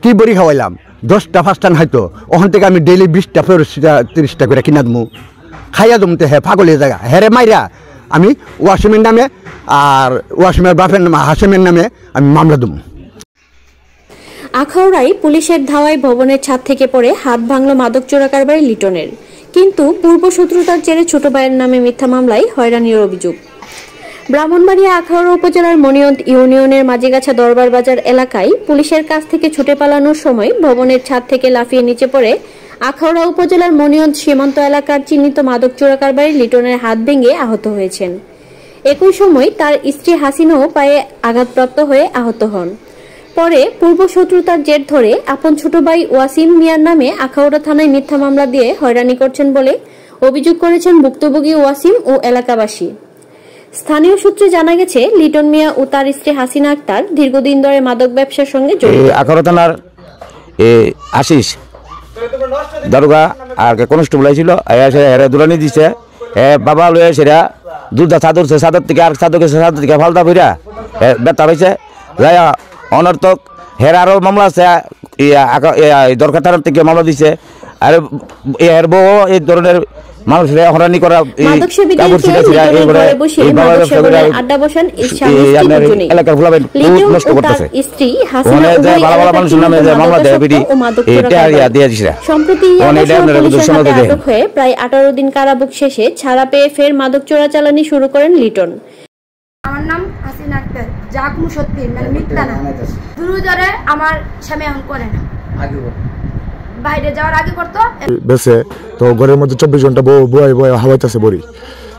কি বড়ি খাওয়াইলাম 10টা 5টা হয়তো ওখান থেকে আমি ডেইলি 20টা 30টা করে কিনা দমু খাইয়া দমতে হে পাগলের জায়গা হেরে মাইরা আমি ওয়াসিমের নামে আর ওয়াসিমের বাপের নামে হাসিমের নামে আমি মামলা দমু। আখাউড়ায় পুলিশের ধাওয়ায় ভবনের ছাদ থেকে পড়ে হাত ভাঙল মাদক চোরা কারবারি লিটনের, কিন্তু পূর্বশত্রুতার জেরে ছোট ভাইয়ের নামে মিথ্যা মামলায় হয়রানির অভিযোগ। ব্রাহ্মণবাড়িয়া আখাউড়া উপজেলার মনিয়ন্দ ইউনিয়নের মাঝিগাছা দরবার বাজার এলাকায় পুলিশের কাছ থেকে ছুটে পালানোর সময় ভবনের ছাদ থেকে লাফিয়ে নিচে পড়ে আখাউড়া উপজেলার মনিয়ন্দ সীমান্ত এলাকার চিহ্নিত মাদক চোরা কারবারি লিটনের হাত ভেঙে আহত হয়েছেন। একই সময় তার স্ত্রী হাসিনাও পায়ে আঘাতপ্রাপ্ত হয়ে আহত হন। পরে পূর্বশত্রুতার জের ধরে আপন ছোট ভাই ওয়াসিম মিয়ার নামে আখাউড়া থানায় মিথ্যা মামলা দিয়ে হয়রানি করছেন বলে অভিযোগ করেছেন ভুক্তভোগী ওয়াসিম ও এলাকাবাসী। স্থানীয় সূত্রে জানা গেছে, লিটন মিয়া ও তার স্ত্রী হাসিনা আক্তার দীর্ঘদিন ধরে মাদক ব্যবসার সঙ্গে জড়িত। আখাউড়া থানার আশিস দারোগা আর কনস্টেবল ছিল, এরা দুরানি দিছে, বাবা লয়ে সেরা দুধা চাদর চাদর থেকে আর চাদর থেকে ফালতা ফিরা বেতা পাইছে যাইয়া অনর্থক হের আরো মামলা আছে, দরকার থানার থেকে মামলা দিছে। আর এর বউ এই ধরনের মানুষের হরানি করা এলাকার নষ্ট করতেছে। প্রায় 18 দিন কারাভোগ শেষে ছাড়া পেয়ে ফের মাদক চোরাচালানি শুরু করেন লিটন। আমার নাম হাসিনা আক্তার, যা কোনো সত্যি মানে মিথ্যা না। শুরু ধরে আমার স্বামী এখন করে না, বাইরে যাওয়ার আগে করতো বেসে তো ঘরের মধ্যে 24 ঘন্টা বয়ে হাওয়াইতেছে বড়ি,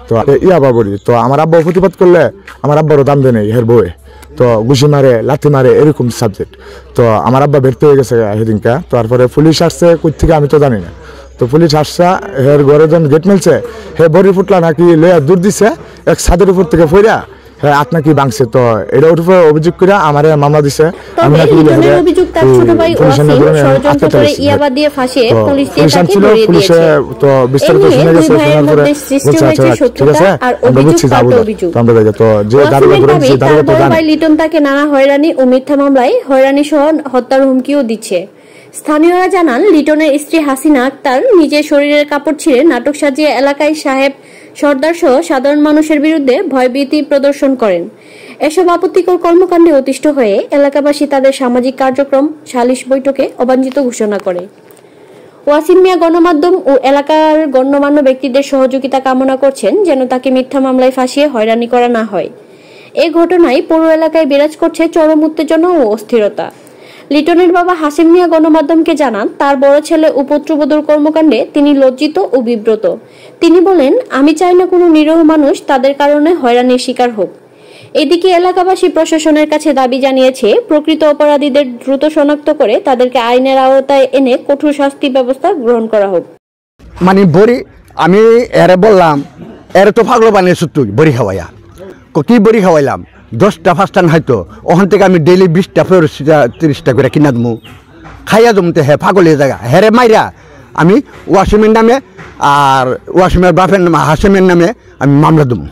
তো ইয়াবা বড়ি। তো আমার আব্বা প্রতিবাদ করলে আমার আব্বারও দাম দেয় নেই হের বউয়ে, তো ঘুষি মারে লাথি মারে এরকম সাবজেক্ট। তো আমার আব্বা ব্যর্থ হয়ে গেছে সেদিনকা। তারপরে পুলিশ আসছে কই থেকে আমি তো জানি না। তো পুলিশ আসছে, হের ঘরে যখন গেট মেলছে হে বড়ি ফুটলা নাকি লইয়া দূর দিছে এক ছাদের উপর থেকে ফইরা হ্যাঁ আপনি কি বাংছে। তো এটার উপরে অভিযোগ করে আমারে মামলা দিছে। আমি নাকি অভিযোগ তার ছোট ভাই ওয়াসিম ষড়যন্ত্র করে ইয়াবা দিয়ে ফাঁসিয়ে পুলিশ দিয়ে তাকে ধরিয়ে দিয়েছে। তো বিস্তারিত শুনে গেছে, শোনার পরে ঠিক আছে আমরা বুঝছি যাবো তো আমরা যাই। তো যে দারোগা ধরে যে দারোগা তো জানে লিটন তাকে নানা হয়রানি ও মিথ্যা মামলায় হয়রানি সহ হত্যার হুমকিও দিচ্ছে। স্থানীয়রা জানান, লিটনের স্ত্রী হাসিনা আক্তার নিজের শরীরের কাপড় ছিঁড়ে নাটক সাজিয়ে এলাকায় সাহেব সর্দার সহ সাধারণ মানুষের বিরুদ্ধে ভয়ভীতি প্রদর্শন করেন। এসব আপত্তিকর কর্মকাণ্ডে অতিষ্ঠ হয়ে এলাকাবাসী তাদের সামাজিক কার্যক্রম সালিশ বৈঠকে অবাঞ্ছিত ঘোষণা করে। ওয়াসিম মিয়া গণমাধ্যম ও এলাকার গণ্যমান্য ব্যক্তিদের সহযোগিতা কামনা করছেন যেন তাকে মিথ্যা মামলায় ফাঁসিয়ে হয়রানি করা না হয়। এই ঘটনায় পুরো এলাকায় বিরাজ করছে চরম উত্তেজনা ও অস্থিরতা। লিটনের বাবা হাসিম মিয়া গণমাধ্যমকে জানান, তার বড় ছেলে ও পুত্রবধূর কর্মকাণ্ডে তিনি লজ্জিত ও বিব্রত। তিনি বলেন, আমি চাই না কোনো নিরীহ মানুষ তাদের কারণে হয়রানির শিকার হোক। এদিকে এলাকাবাসী প্রশাসনের কাছে দাবি জানিয়েছে প্রকৃত অপরাধীদের দ্রুত শনাক্ত করে তাদেরকে আইনের আওতায় এনে কঠোর শাস্তি ব্যবস্থা গ্রহণ করা হোক। মানে বড়ি আমি এরে বললাম, এর তো পাগল বানিয়েছ তুই বড়ি খাওয়াইয়া। কি বড়ি খাওয়াইলাম 10টা 5টা হয়তো ওখান থেকে আমি ডেইলি 20টা 30টা করে কিনা দমু খাইয়া দমতে হে পাগলের জায়গা হেরে মাইরা আমি ওয়াসিমের নামে আর ওয়াসিমের বাপের নামে হাসিমের নামে আমি মামলা দমু।